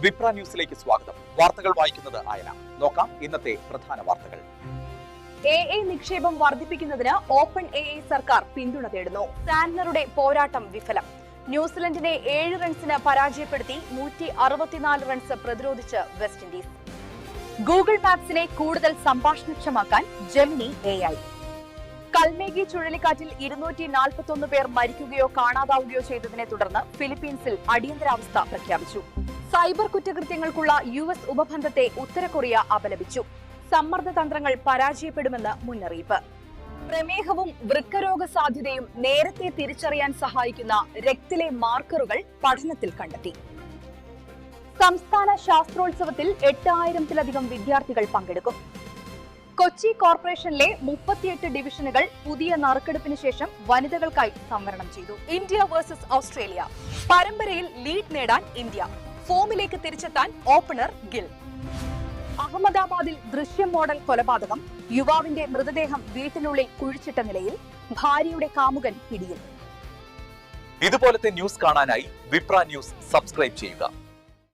വിപ്ര ന്യൂസിലേക്ക് സ്വാഗതം. വാർത്തകൾ വായിക്കുന്നത് ആയന. നോക്കാം ഇന്നത്തെ പ്രധാന വാർത്തകൾ. AI നിക്ഷേപം വർദ്ധിപ്പിക്കുന്നതിന് ഓപ്പൺ AI സർക്കാർ പിന്തുണ തേടുന്നു. സാന്റ്നറുടെ പോരാട്ടം വിഫലം. ന്യൂസിലൻഡിനെ 7 റൺസിന് പരാജയപ്പെടുത്തി 164 റൺസ് പ്രതിരോധിച്ച് വെസ്റ്റ് ഇൻഡീസ്. ഗൂഗിൾ മാപ്സിനെ കൂടുതൽ സംഭാഷണക്ഷമമാക്കാൻ ജെമിനി AI. കൽമേഗി ചുഴലിക്കാറ്റിൽ 241 പേർ മരിക്കുകയോ കാണാതാവുകയോ ചെയ്തതിനെ തുടർന്ന് ഫിലിപ്പീൻസിൽ അടിയന്തരാവസ്ഥ പ്രഖ്യാപിച്ചു. സൈബർ കുറ്റകൃത്യങ്ങൾക്കുള്ള US ഉപബന്ധത്തെ ഉത്തര കൊറിയ അപലപിച്ചു. സമ്മർദ്ദ തന്ത്രങ്ങൾ പരാജയപ്പെടുമെന്ന് മുന്നറിയിപ്പ്. പ്രമേഹവും വൃക്കരോഗ സാധ്യതയും നേരത്തെ തിരിച്ചറിയാൻ സഹായിക്കുന്ന രക്തത്തിലെ മാർക്കറുകൾ പഠനത്തിൽ കണ്ടെത്തി. സംസ്ഥാന ശാസ്ത്രോത്സവത്തിൽ 8000-ത്തിലധികം വിദ്യാർത്ഥികൾ പങ്കെടുക്കും. കൊച്ചി കോർപ്പറേഷനിലെ 38 ഡിവിഷനുകൾ പുതിയ നറുക്കെടുപ്പിന് ശേഷം വനിതകൾക്കായി സംവരണം ചെയ്തു. India versus Australia. പരമ്പരയിൽ ലീഡ് നേടാൻ ഇന്ത്യ. ഫോമിലേക്ക് തിരിച്ചെത്താൻ ഓപ്പണർ ഗിൽ. അഹമ്മദാബാദിൽ ദൃശ്യം മോഡൽ കൊലപാതകം. യുവാവിന്റെ മൃതദേഹം വീട്ടിനുള്ളിൽ കുഴിച്ചിട്ട നിലയിൽ. ഭാര്യയുടെ കാമുകൻ പിടിയിൽ. ഇതുപോലത്തെ ന്യൂസ് കാണാനായി വിപ്ര ന്യൂസ് സബ്സ്ക്രൈബ് ചെയ്യുക.